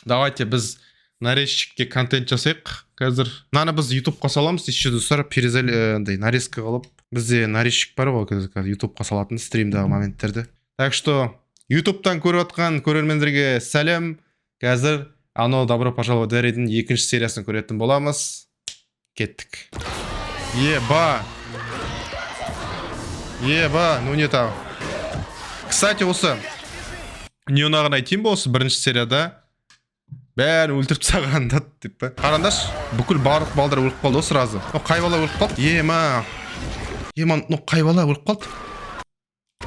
Давайте біз нарезчикке контент жасайық қазір. Мынаны біз ютубқа саламыз, еще достар нарезка қылып. Бізде нарезчик бар ғой қазір ютубқа салатын стримдағы моменттерді. Так что ютубтан көріп отқан көрермендерге сәлем. Қазір анау добро пожаловать Дэридің екінші сериясын көретін боламыз. Кеттік. Еба, ну не так. Кстати, осы не ұнаған айтайын ба, осы бірінші серияда бәрін өлтіріп тастағанда деп па. Қарандаш, бүкіл барлық балдар өліп қалды сразу. Қай бала өліп қалды? Ема, қай бала өліп қалды?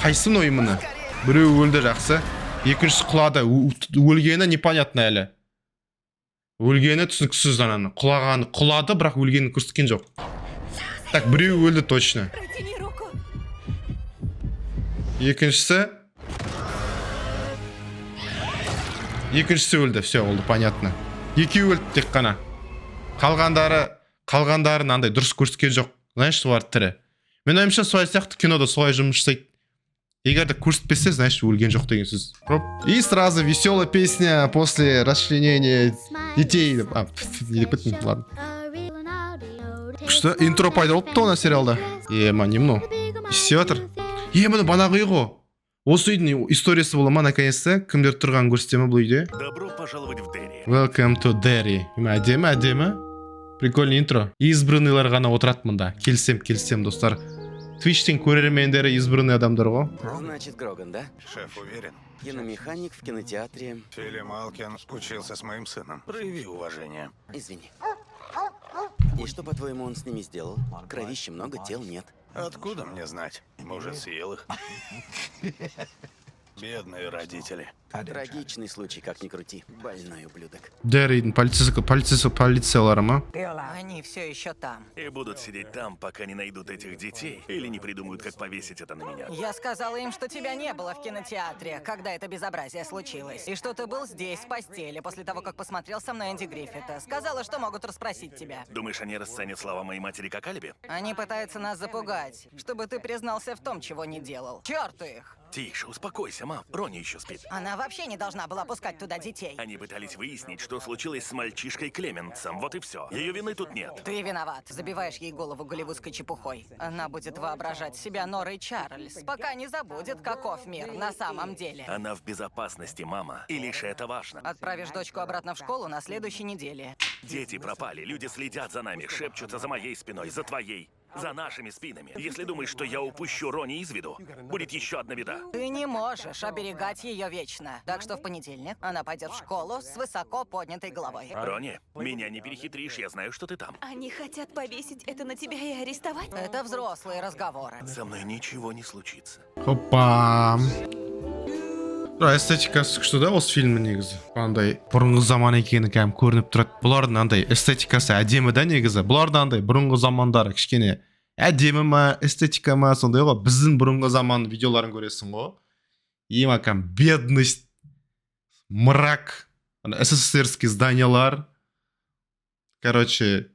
Қайсын ойымыны? Біреу өлді жақсы. Екіншісі құлады. Өлгені непонятно әлі. Өлгені түсініксіз ананы. Құлады, бірақ өлгенін көрсеткен жоқ. Так, біреу өлді точно. Екіншісі өлді, все, олды, понятно. Екеу өлді тек қана. Қалғандарын андай дұрыс көрсеткен жоқ. Знаешь, солар тірі. Мен ойымша солай сияқты кинода солай жұмыс жасайды. Егер де көрсетпесе, значит, өлген жоқ деген сөз. И сразу веселая песня после расчленения детей. Ладно. Күшті интро пайда болыпты оны сериалда. Ема, не мынау? Істеп жатыр. Міне банағы үй ғой. Осы үйдің историясы бола ма наконец-то? Кімдер тұрған көрсетемі бұл үйде? Добро пожаловать в Дерри. Welcome to Derry. Әдемі. Прикольный интро. Избранныйлар ғана отырады мұнда. Келсем, достар. Твичтің көрермендері избранный адамдар ғой. Значит, Гроган, да? Шеф уверен. Киномеханик в кинотеатре. Фили Малкин учился с моим сыном. Прояви уважение. Извини. И что, по-твоему, он с ними сделал? Кровища много, тел нет. Откуда мне знать? Может, съел их? Бедные родители. Трагичный случай, как ни крути. Больной ублюдок. Дерридің полициялары ма? Они все еще там. И будут сидеть там, пока не найдут этих детей или не придумают, как повесить это на меня. Я сказала им, что тебя не было в кинотеатре, когда это безобразие случилось. И что ты был здесь, в постели, после того, как посмотрел со мной Энди Гриффита. Сказала, что могут расспросить тебя. Думаешь, они расценят слова моей матери как алиби? Они пытаются нас запугать, чтобы ты признался в том, чего не делал. Чёрту их! Тише, успокойся, мам. Рони еще спит. Она вообще не должна была пускать туда детей. Они пытались выяснить, что случилось с мальчишкой Клеменсом. Вот и все. Ее вины тут нет. Ты виноват. Забиваешь ей голову голливудской чепухой. Она будет воображать себя Норой Чарльз, пока не забудет, каков мир на самом деле. Она в безопасности, мама. И лишь это важно. Отправишь дочку обратно в школу на следующей неделе. Дети пропали, люди следят за нами, шепчутся за моей спиной, за твоей. За нашими спинами. Если думаешь, что я упущу Рони из виду, будет еще одна беда. Ты не можешь оберегать ее вечно. Так что в понедельник она пойдет в школу с высоко поднятой головой. Рони, меня не перехитришь, я знаю, что ты там. Они хотят повесить это на тебя и арестовать? Это взрослые разговоры. Со мной ничего не случится. Опа. Эстетикасы күшті да осы фильмнің негізі. Андай бұрынғы заман екені кәдімгі көрініп тұрады. Бұлардың андай эстетикасы әдемі да негізі. Бұлардың андай бұрынғы замандары кішкене әдемі ма, эстетика ма, сондай ғой. Біздің бұрынғы заман видеоларын көресің ғой. Ема кәм бедность, мрак, СССРский зданиялар. Короче,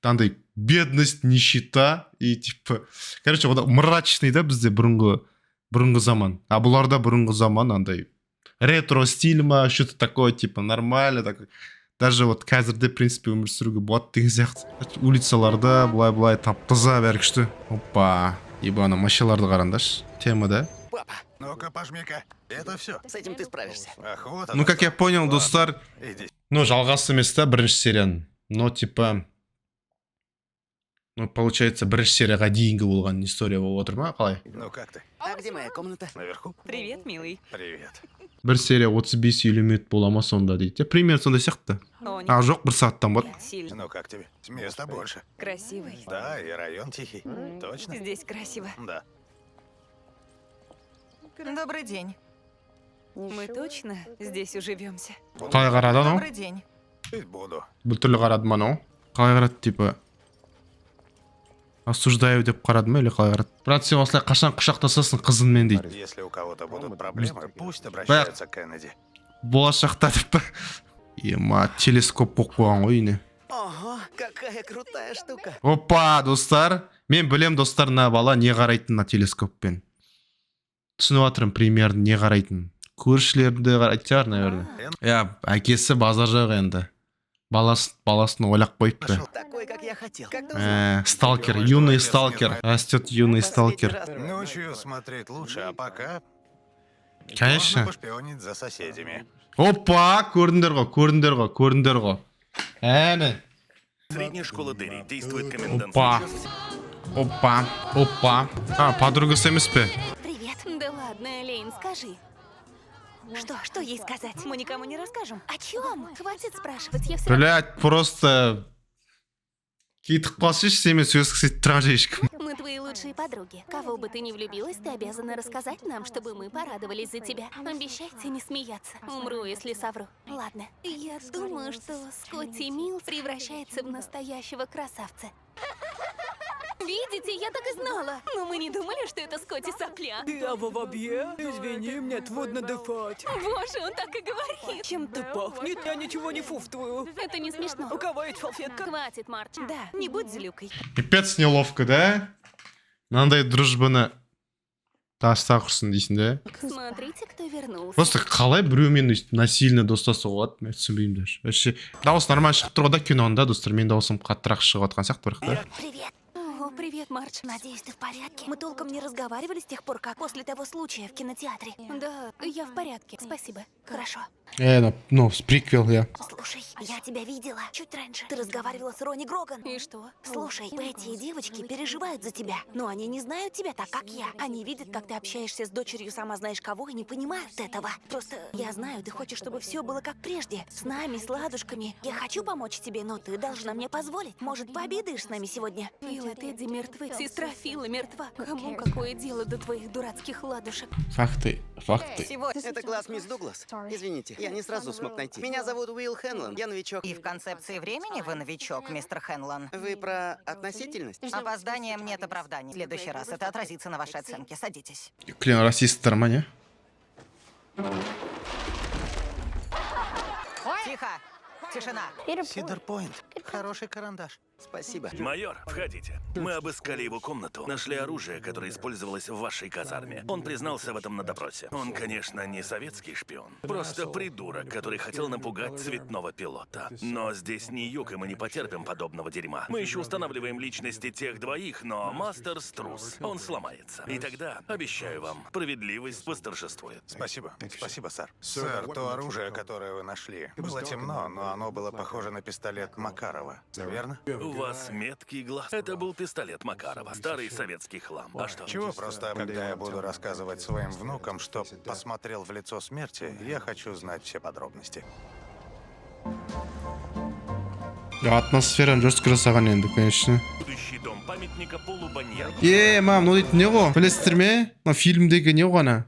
андай бедность, нищета и типа, короче, мрачный да бізде бұрынғы заман. А бұларда бұрынғы заман андай ретро стиль ма, что-то такое, типа, нормально. Так. Даже вот қазірде, в принципе, өмір сүруге болады деген сияқты. Улицаларда былай-былай тап-таза бәрі күшті. Опа, ебана машиналарды қараңдаршы. Тема, да? Папа, Ну-ка, пожми-ка. Это все. с этим ты справишься. Охота. Ну, как я понял, достар, Иди. ну, жалғасы емес та бірінші серияның. Но, типа, ну, получается, бірінші серияға дейінгі болған история болып отыр ма, қалай? Ну как ты? А где моя комната? Наверху? Привет, милый. Привет. Бір серия 35-50 минут бола ма сонда дейді. Примерно сондай сияқты. О, А жоқ, бір сағаттан болады. сильно. Ну как тебе? Места больше. Красивый. Да, и район тихий. Точно? Здесь красиво. Да. Добрый день. Мы точно здесь уживемся? Қалай қарады анау? Добрый день. Пить буду. Бұл түрлі қарады ма анау? Қалай қарады, типа, осуждаю деп қарады ма или қалай қарады? Брат, сен осылай қашан құшақтасасың қызыңмен дейді. Если у кого-то будут проблемы, пусть обращаются к Кеннеди. Болашақта деп па. Ема, телескоп болып қойған ғой үйіне. Ого, какая крутая штука. Опа, достар. Мен білем, достар, на бала не қарайтын на телескоппен. Түсініп жатырмын примерно не қарайтын. көршілерді айтар шығар, наверное. Я, әкесі базар жағы енді. Баласын ойлап қойыпты. Такой, как я хотел. Сталкер, юный сталкер. Растет юный сталкер. Ночью смотреть лучше, а пока Конечно. можно пошпионить за соседями. Опа, көрдіңдер ғой. Әне. Средняя школа Дерри. Действует комендант. Опа. А, подругасы емес пе? Привет. Да ладно, Элейн, скажи. Что ей сказать? Мы никому не расскажем. О чем? Хватит спрашивать, я все Блядь, просто... Кетіп қалсайшы, сенімен сөзгісі тұрған же ешкім. Мы твои лучшие подруги. Кого бы ты ни влюбилась, ты обязана рассказать нам, чтобы мы порадовались за тебя. Обещайте не смеяться. Умру, если совру. Ладно. Я думаю, что Скотти Милс превращается в настоящего красавца. Видите, я так и знала. Но мы не думали, что это Скотти Сопля. Я в воде? Извини, мне трудно дыхать. Боже, он так и говорит. Чем-то пахнет, я ничего не фуфтую. Это не смешно. У кого есть салфетка? Хватит, Марч. Да, не будь злюкой. Пипец неловко, да? Мынандай дружбаны тастап құрсын дейсің, да? Смотрите, кто вернулся. Просто қалай біреумен өйстіп насильно достасуға болады, мен түсінбеймін даже. Вообще, дауыс нормально шығып тұр ғой да киноның, да, достар, мен дауысым қаттырақ шығып жатқан сияқты бірақ та. Привет. О, привет, Марч. Надеюсь, ты в порядке? Мы толком не разговаривали с тех пор, как после того случая в кинотеатре. Да, я в порядке. Спасибо. Хорошо. Ну, с приквел я. Слушай, я тебя видела чуть раньше. Ты разговаривала с Ронни Гроган. И что? Слушай, эти девочки переживают за тебя. Но они не знают тебя так, как я. Они видят, как ты общаешься с дочерью сама знаешь кого, и не понимают этого. Просто я знаю, ты хочешь, чтобы все было как прежде. С нами, с ладушками. Я хочу помочь тебе, но ты должна мне позволить. Может, пообедаешь с нами сегодня? Фил и Тедди мертвы. Сестра Фила мертва. Кому какое дело до твоих дурацких ладушек? Факты. Сегодня... Это класс мисс Дуглас. Извините, я не сразу смог найти. Меня зовут Уилл Хенлон, я новичок. И в концепции времени вы новичок, мистер Хенлон. Вы про относительность? Опозданием нет оправданий. В следующий раз это отразится на вашей оценке. Садитесь. Клин расисттер ма, не? Тихо! Тишина! Сидер-Пойнт. Хороший карандаш. Спасибо. Майор, входите. Мы обыскали его комнату, нашли оружие, которое использовалось в вашей казарме. Он признался в этом на допросе. Он, конечно, не советский шпион. Просто придурок, который хотел напугать цветного пилота. Но здесь не юг, и мы не потерпим подобного дерьма. Мы еще устанавливаем личности тех двоих, но Мастер трус. Он сломается. И тогда, обещаю вам, справедливость восторжествует. Спасибо, сэр. Сэр, то оружие, которое вы нашли, было темно, но оно было похоже на пистолет Макарова. Верно? У вас меткий глаз. Это был пистолет Макарова. Старый советский хлам. А что? Чего, просто когда я буду рассказывать своим внукам, что посмотрел в лицо смерти, я хочу знать все подробности. Атмосфераны жестко жасаған енді, конечно. Будущий дом памятника Полу Баньян. Мам, ну дейтін не ғой? Білесіздер ме? Мына фильмдегі не ғой ана?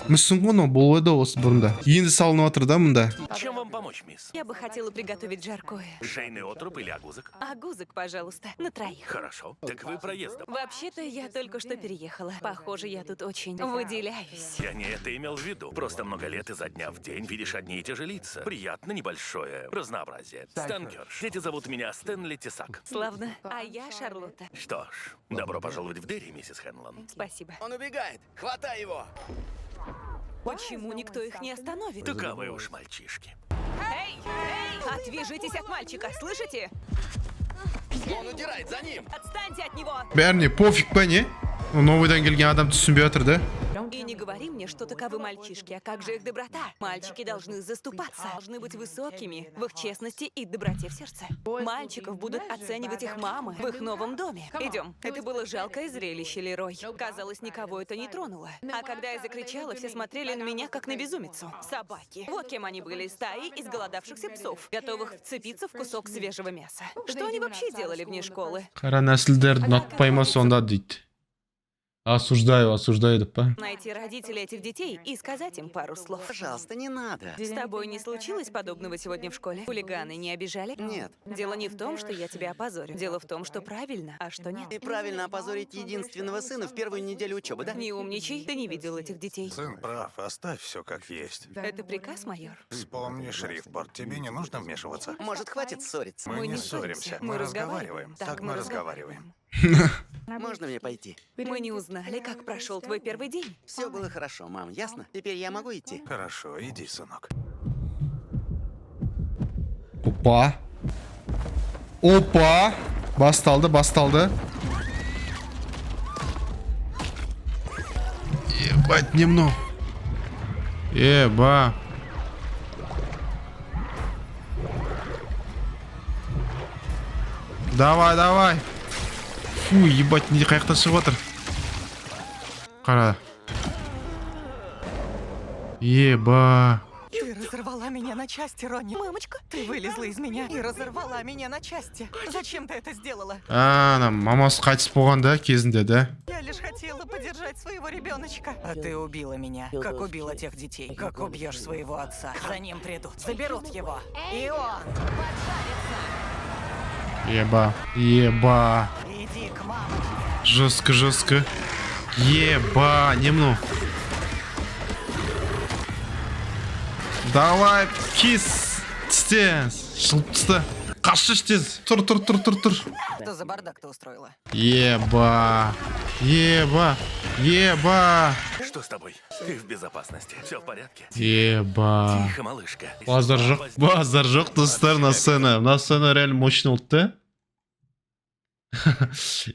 Мүсін ғой, но бұл еді осы бұрында. Енді салынып жатыр да мұнда. Чем вам помочь, мисс? Я бы хотела приготовить жаркое. Шейный отруб или агузок? Агузок, пожалуйста, на троих. Хорошо. Так вы проездом. Вообще-то я только что переехала. Похоже, я тут очень выделяюсь. Я не это имел в виду. Просто много лет изо дня в день видишь одни и те же лица. Приятно небольшое разнообразие. Станкерш. Дети зовут меня Стэнли Тесак. Славно. А я Шарлотта. Что ж, добро пожаловать в Дерри, миссис Хенлон. Спасибо. Он убегает. Хватай его. Почему никто их не остановит? Таковы уж мальчишки. Эй! Отвяжитесь от мальчика, слышите? Он удирает за ним. Отстаньте от него! Бәріне пофиг па не? Новыйдан келген адам түсінбей жатыр да? И не говори мне, что таковы мальчишки, а как же их доброта? Мальчики должны заступаться, должны быть высокими в их честности и доброте в сердце. Мальчиков будут оценивать их мамы в их новом доме. Идем. Это было жалкое зрелище, Лерой. Казалось, никого это не тронуло. А когда я закричала, все смотрели на меня, как на безумицу. Собаки. Вот кем они были. Стаи изголодавшихся псов, готовых вцепиться в кусок свежего мяса. Что они вообще делали вне школы? Қара нәсілдерді ұнатпай ма сонда дейді. Осуждаю деп па? Найти родителей этих детей и сказать им пару слов. Пожалуйста, не надо. С тобой не случилось подобного сегодня в школе? Хулиганы не обижали? Нет. Дело не в том, что я тебя опозорю. Дело в том, что правильно, а что нет. И правильно опозорить единственного сына в первую неделю учебы, да? Не умничай, ты не видел этих детей. Сын прав, оставь все как есть. Это приказ, майор? Вспомни, Шрифтпорт, тебе не нужно вмешиваться. Может, хватит ссориться? Мы не ссоримся, мы разговариваем. Так мы разговариваем. Можно мне пойти? Мы не узнали, как прошел твой первый день. Все было хорошо, мам, ясно? Теперь я могу идти? Хорошо, иди, сынок. Опа. Опа. Басталды, басталды. Ебать, немного. Еба. Давай, давай. Фу, ебать, не қаяқтан шығып отыр. Қара. Еба. Ты разорвала меня на части, Ронни. Мамочка, ты вылезла из меня и разорвала меня на части. Зачем ты это сделала? Ана, мамасы қайтыс болған да, кезінде, да? Я лишь хотела поддержать своего ребеночка. А ты убила меня, как убила тех детей. Как убьешь своего отца. За ним придут, заберут его. И он поджарится. Еба. Еба. Иди к маме. Жестко, жестко. Еба, немного. Давай, кис. Тстес. Шылпсты. Қашы тез. Тұр. Что за бардак ты устроила? Еба. Еба. Еба. Что с тобой? Ты в безопасности. Все в порядке? Еба. Тихо, малышка. Базар жоқ, достар, на сцена. На сцена реально мощный болды.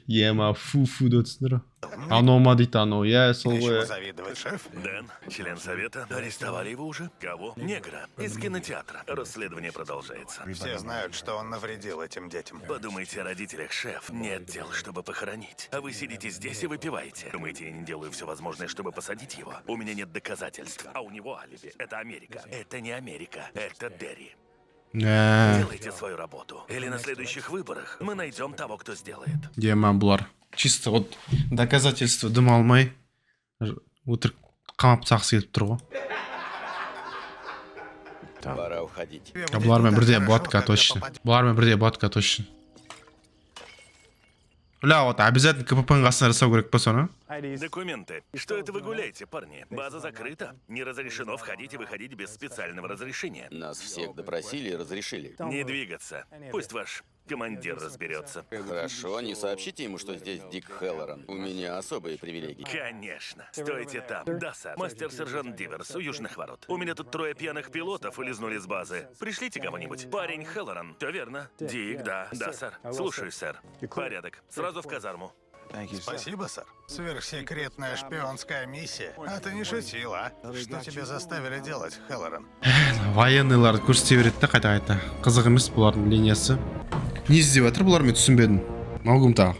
Ема, фу, да түсіндір. Анау ма дейді, анау, я сол Нечего ғой. завидовать, шеф. Дэн, член совета. Арестовали его уже? Кого? Негра. Из кинотеатра. Расследование продолжается. Все знают, что он навредил этим детям. Подумайте о родителях, шеф. Нет дел, чтобы похоронить. А вы сидите здесь и выпиваете. Думаете, я не делаю все возможное, чтобы посадить его? У меня нет доказательств, а у него алиби. Это Америка. Это не Америка. Это Дерри. Делайте свою работу. Или на следующих выборах мы найдем того, кто сделает. Ема, бұлар. Чисто вот доказательство дым алмай. Өтірік қамап тақсы келіп тұр ғой. Пора уходить. Бұлармен бірде ботка точно. Бля, вот обязательно КПП-ның қасына жасау керек па соны? Документы. Что это вы гуляете, парни? База закрыта. Не разрешено входить и выходить без специального разрешения. Нас всех допросили и разрешили. Не двигаться. Пусть ваш командир разберется. Хорошо, не сообщите ему, что здесь Дик Хеллоран. У меня особые привилегии. Конечно. Стойте там. Да, сэр. Мастер-сержант Диверс у южных ворот. У меня тут 3 пьяных пилотов улизнули с базы. Пришлите кого-нибудь. Парень Хеллоран. Все верно. Дик, да. Да, сэр. Слушаюсь, сэр. Порядок. Сразу в казарму. Спасибо, сэр. Сверхсекретная шпионская миссия. А ты не шутил, а? Что тебя заставили делать, Хеллоран? Военныйларды көрсете береді да қайта. Қызық емес бұлардың линиясы. Не іздеп жатыр бұлар, мен түсінбедім. Маугым тағы.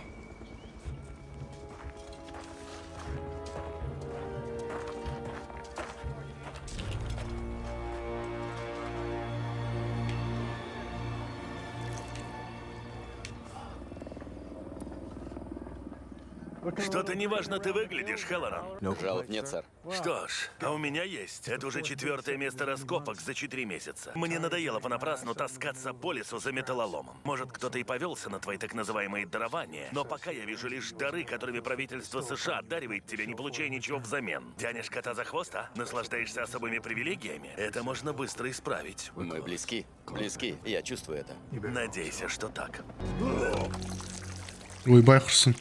Что-то неважно ты выглядишь, Хеллоран. Жалоб нет, сэр. Что ж, а у меня есть. Это уже 4-е место раскопок за 4 месяца. Мне надоело понапрасну таскаться по лесу за металлоломом. Может, кто-то и повелся на твои так называемые дарования, но пока я вижу лишь дары, которыми правительство США одаривает тебя, не получая ничего взамен. Тянешь кота за хвост, а? Наслаждаешься особыми привилегиями? Это можно быстро исправить. Мы близки. Близки. Я чувствую это. Надейся, что так. Ойбай құрсын.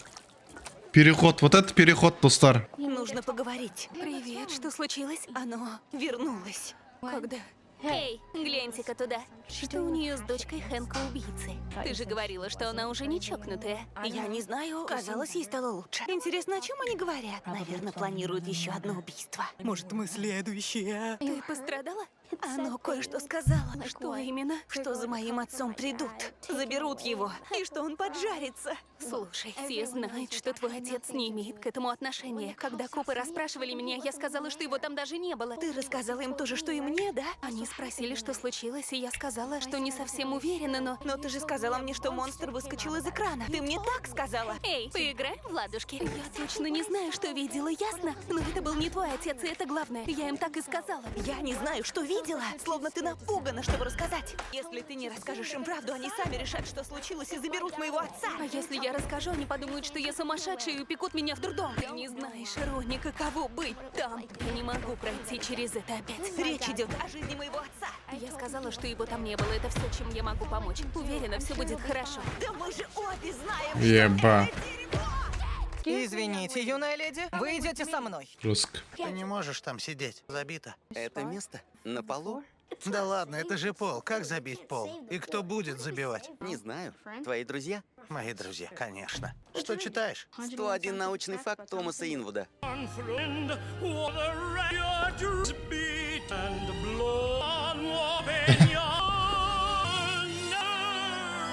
Переход, вот это переход, достар. Нужно поговорить. Привет, что случилось? Оно вернулось. Когда? Эй, гляньте-ка туда. Что у нее с дочкой Хэнка убийцы? Ты же говорила, что она уже не чокнутая. Я не знаю, казалось, ей стало лучше. Интересно, о чем они говорят? Наверное, планируют еще одно убийство. Может, мы следующие? Ты пострадала? Оно кое-что сказала. Что именно? Что за моим отцом придут, заберут его, и что он поджарится. Слушай, все знают, что твой отец не имеет к этому отношения. Когда копы расспрашивали меня, я сказала, что его там даже не было. Ты рассказала им то же, что и мне, да? Они спросили, что случилось, и я сказала, что не совсем уверена, но... Но ты же сказала мне, что монстр выскочил из экрана. Ты мне так сказала? Эй, поиграем в ладушки? Я точно не знаю, что видела, ясно? Но это был не твой отец, и это главное. Я им так и сказала. Я не знаю, что видела. Словно ты напугана, чтобы рассказать. Если ты не расскажешь им правду, они сами решат, что случилось, и заберут моего отца. А если я расскажу, они подумают, что я сумасшедшая и упекут меня в дурдом. Ты не знаешь, Ронни, каково быть там. Я не могу пройти через это опять. Речь идет о жизни моего отца. Я сказала, что его там не было. Это все, чем я могу помочь. Уверена, все будет хорошо. Да мы же обе знаем, Еба. Извините, юная леди, вы идете со мной. Жестко. Ты не можешь там сидеть. Забито. Это место на полу? Да ладно, это же пол. Как забить пол? И кто будет забивать? Не знаю. Твои друзья? Мои друзья, конечно. Что читаешь? 101 научный факт Томаса Инвуда.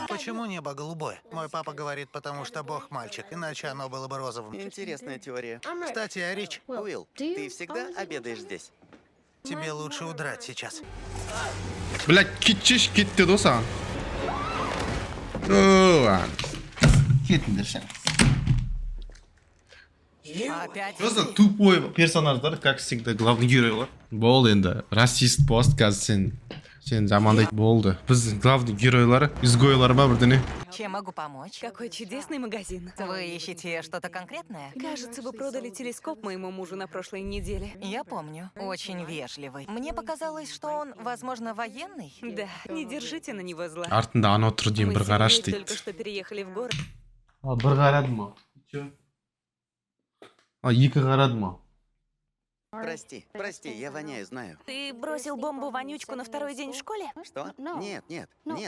Почему небо голубое? Мой папа говорит, потому что Бог мальчик, иначе оно было бы розовым. Интересная теория. Кстати, а Рич, Уилл, ты всегда обедаешь здесь? тебе лучше удрать сейчас. Блядь, кетчиш кетті досан. Оуан. Опять Просто тупой персонаждар, как всегда, главный геройлар. Болды енді. Расист пост қазір сен жамандай болды. Біз главный геройлары, изгойлар ма бірдеңе. Чем могу помочь? Какой чудесный магазин. Вы ищете что-то конкретное? Кажется, вы продали телескоп моему мужу на прошлой неделе. Я помню. Очень вежливый. Мне показалось, что он, возможно, военный. Да, не держите на него зла. Артында ана отыр деймін, Мы бір с қараш семьей дейді. только что переехали в город. Бір қарады ма? Екі қарады ма? Прости, я воняю, знаю. Ты бросил бомбу-вонючку на второй день в школе? Что? Нет,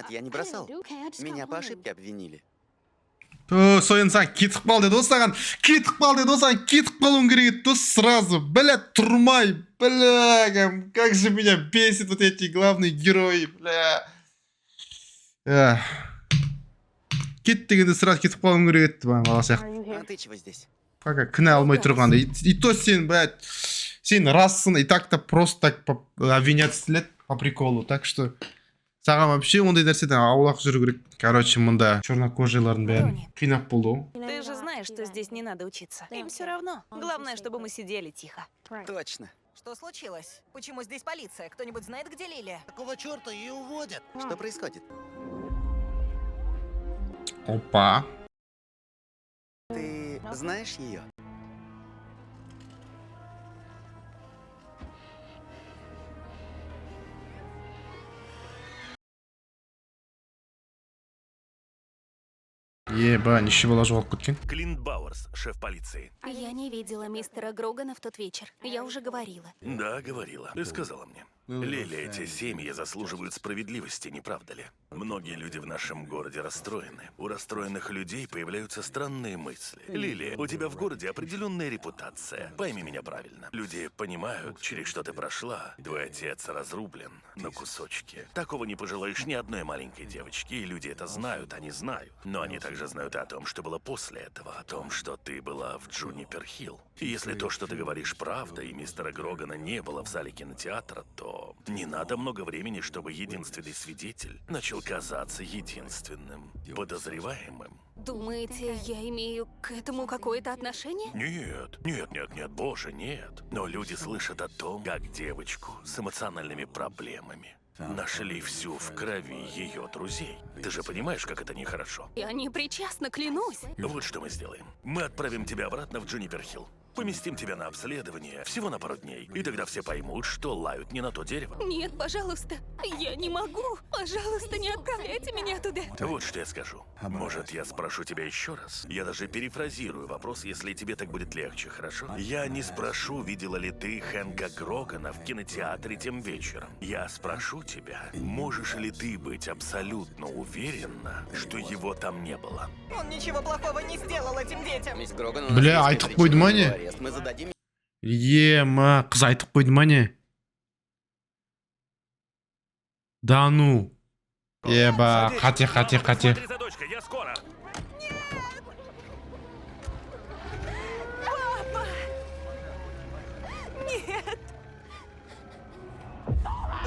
я не бросал. Меня по ошибке обвинили. Соянсан кетіп қал деді осаған. Кетіп қал деді осаған. Кетіп қалуың керек еді дос сразу. Блядь, тұрмай. Бля, как же меня бесит вот эти главные герои, бля. Кет дегенде сразу кетіп қалуың керек еді. Бала сияқты. А ты чего здесь? Пока кінә алмай тұрғанда. И то сен, блядь, сен рассың. И так-то просто так обвинять стілет по приколу. Так что... Саған вообще ондай нәрседен аулақ жүру керек. Короче, мында чернокожийлардың бәрін қинап болды ғой. Ты же знаешь, что здесь не надо учиться. Им все равно. Главное, чтобы мы сидели тихо. Точно. Что случилось? Почему здесь полиция? Кто-нибудь знает, где Лили? Какого черта ее уводят? Что происходит? Опа. Ты знаешь ее? Еба, ничего бала жоғалып кеткен. Клинт Бауэрс, шеф полиции. Я не видела мистера Грогана в тот вечер. Я уже говорила. Да, говорила. Ты сказала мне. Лили, эти семьи заслуживают справедливости, не правда ли? Многие люди в нашем городе расстроены. У расстроенных людей появляются странные мысли. Лили, у тебя в городе определенная репутация. Пойми меня правильно. Люди понимают, через что ты прошла. Твой отец разрублен на кусочки. Такого не пожелаешь ни одной маленькой девочке, и люди это знают, они знают. Но они также знают о том, что было после этого, о том, что ты была в Джунипер-Хилл. И если то, что ты говоришь, правда, и мистера Грогана не было в зале кинотеатра, то не надо много времени, чтобы единственный свидетель начал казаться единственным подозреваемым. Думаете, я имею к этому какое-то отношение? Нет, боже, нет. Но люди слышат о том, как девочку с эмоциональными проблемами нашли всю в крови ее друзей. Ты же понимаешь, как это нехорошо? Я не причастна, клянусь. Вот что мы сделаем. Мы отправим тебя обратно в Джунипер-Хилл. Поместим тебя на обследование всего на пару дней. И тогда все поймут, что лают не на то дерево. Нет, пожалуйста, я не могу. Пожалуйста, не отправляйте меня туда. Вот что я скажу. Может, я спрошу тебя еще раз? Я даже перефразирую вопрос, если тебе так будет легче, хорошо? Я не спрошу, видела ли ты Хэнка Грогана в кинотеатре тем вечером. Я спрошу тебя, можешь ли ты быть абсолютно уверена, что его там не было? Он ничего плохого не сделал этим детям. Мисс Гроган, у нас Бля, есть айтып причина қойды ма на не? его арест. Мы зададим Ема, қыз айтып қойды ма не? Да ну. Еба, қате. Смотри за дочкой, я скоро.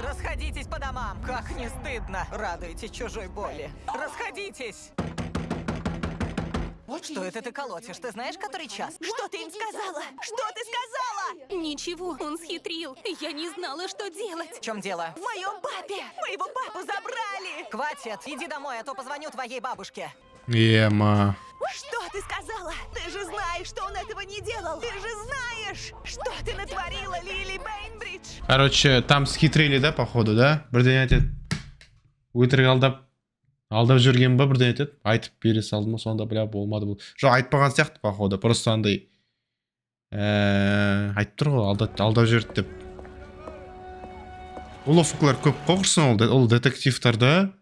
Расходитесь по домам. Как не стыдно. Радуетесь чужой боли. Расходитесь. Что это ты колотишь? Ты знаешь, который час? Что ты им сказала? Что ты сказала? Ничего, он схитрил. Я не знала, что делать. В чем дело? В моем папе! Моего папу забрали! Хватит. Иди домой, а то позвоню твоей бабушке. Ема. Что ты сказала? Ты же знаешь, что он этого не делал. Ты же знаешь, что ты натворила, Лили Бейнбридж. Короче, там схитрили, да, походу, да? Бірден айтады. Өтірік алдап жүрген ба, бірден айтады. Айтып бере салды ма, сонда бля болмады бұл. Жоқ, айтпаған сияқты, походу. Просто андай айтып тұр ғой, алдап жүрді деп. Уловкалар көп қоқырсын ол детективтарда.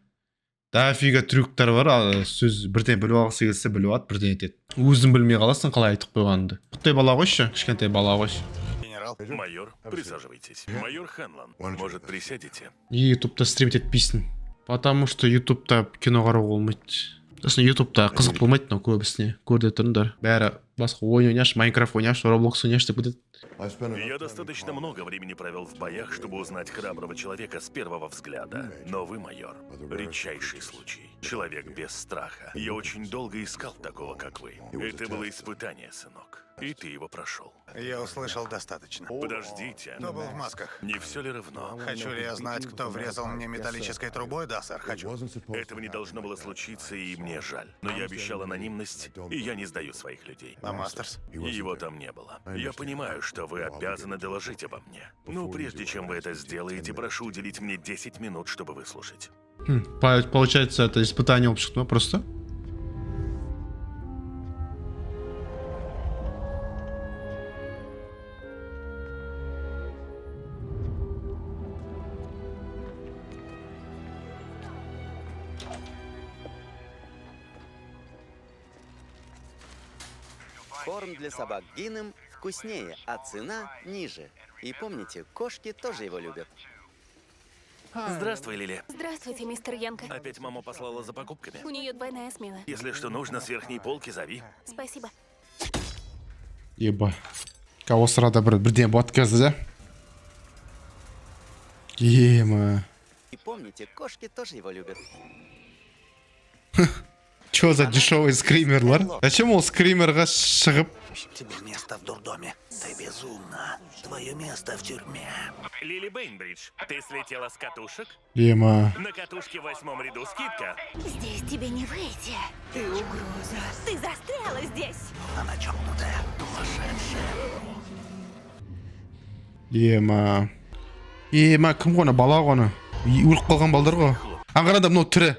Дофига трюктар бар, сөз бірден біліп алғысы келсе біліп алады, бірден айтады. Өзің білмей қаласың қалай айтып қойғанды. Құттай бала қойшы, кішкентай бала қойшы. Генерал, Майор, присаживайтесь. Майор Ханлан, может, присядете? Ютубта стримить етпейсің. Потому что ютубта кино қарауға болмайды. Сосын ютубта қызық болмайды, но көбісіне. Көрде тұрыңдар. Бәрі басқа ойын ойнаш, Майнкрафт ойнаш, Роблокс ойнаш деп кетеді. Я достаточно много времени провел в боях, чтобы узнать храброго человека с первого взгляда. Но вы, майор, редчайший случай. Человек без страха. Я очень долго искал такого, как вы. Это было испытание, сынок. И ты его прошел. я услышал достаточно. Подождите. Кто был в масках? Не все ли равно? Хочу ли я знать, кто врезал мне металлической трубой, да, сэр? Хочу. Этого не должно было случиться, и мне жаль. Но я обещал анонимность, и я не сдаю своих людей. А Мастерс? И его там не было. Я понимаю, что вы обязаны доложить обо мне. Но прежде чем вы это сделаете, прошу уделить мне 10 минут, чтобы выслушать. Получается, это испытание общества просто. Корм для собак Гинем вкуснее, а цена ниже. И помните, кошки тоже его любят. Здравствуй, Лили. Здравствуйте, мистер Янка. Опять мама послала за покупками? У нее двойная смена. Если что нужно, с верхней полки зови. Спасибо. Еба. Кого срада бірден болады қазір, да? Ема. И помните, кошки тоже его любят. Чё за дешевый скримерлар? Зачем ол скримерға шығып? Тебе место в дурдоме. Ты безумна. Твое место в тюрьме. Лили Бейнбридж, ты слетела с катушек? Ема. На катушке в 8-м ряду скидка. Здесь тебе не выйти. Ты угроза. Ты застряла здесь. Она чокнутая. Ема. Ема, кім ғона? Бала ғона. Өліп қалған балдар ғой. Аңғарада мынау тірі.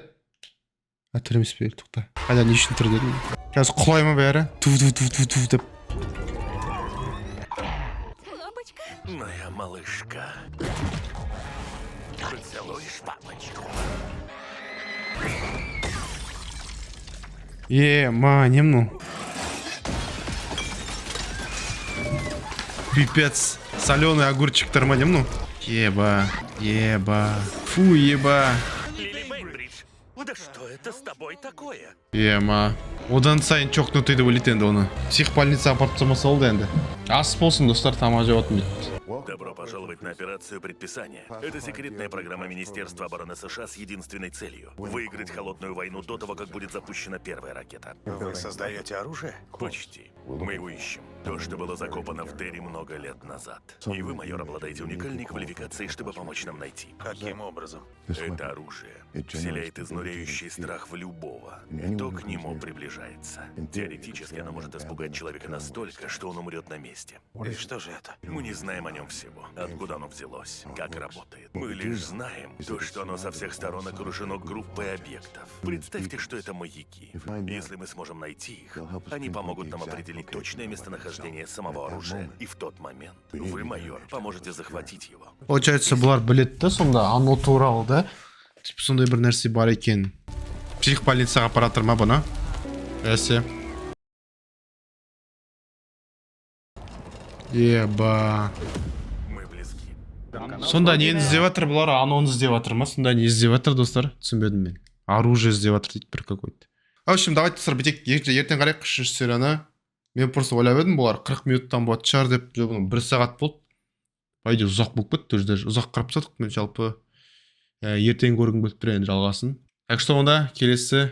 Тірі емес пе? Тоқта. Қайда не үшін тірі дедім? Қазір құлай ма бәрі? Туф деп. Лапочка. Моя малышка. Поцелуешь папочку? Ема, не мынау. Пипец. Соленый огурчиктар ма не мынау? Еба. Фу, еба. Лили Бейнбридж, да что это с тобой такое? Ема. Одан сайын чокнутый деп ойлайды енді оны. Психбольница апарып тастамаса болды енді. Ас болсын, достар, тамақ жеп отыр дейді. Добро пожаловать на операцию «Предписание». Это секретная программа Министерства обороны США с единственной целью – выиграть холодную войну до того, как будет запущена первая ракета. Вы создаете оружие? Почти. Мы его ищем. То, что было закопано в Дерри много лет назад. И вы, майор, обладаете уникальной квалификацией, чтобы помочь нам найти. Каким образом? Это оружие вселяет изнуряющий страх в любого, кто к нему приближается. Теоретически оно может испугать человека настолько, что он умрет на месте. И что же это? Мы не знаем о нем всего. Откуда оно взялось, как работает. Мы лишь знаем то, что оно со всех сторон окружено группой объектов. Представьте, что это маяки. Если мы сможем найти их, они помогут нам определить точное местонахождение самого оружия. И в тот момент вы, майор, поможете захватить его. Получается, бұлар біледі да сонда, анау туралы да? Типа сондай бір нәрсе бар екен. Психбольницаға апаратыр ма бұны? Әсе. Еба. Мы близки. Сонда нені іздеп жатыр бұлар? Анонды іздеп жатыр ма? Сонда не іздеп жатыр, достар? Түсінбедім мен. Оружие іздеп жатыр дейді бір какой-то. В общем, давайте достар, бітек ертең қарайық 3-ші серияны. Мен просто ойлап едім, бұлар 40 минуттан болады шығар деп, бұны 1 сағат болды. Пайда ұзақ болып кетті, даже ұзақ қарап тастадық. Мен жалпы ертең көргім келіп тұр енді жалғасын. Так что онда келесі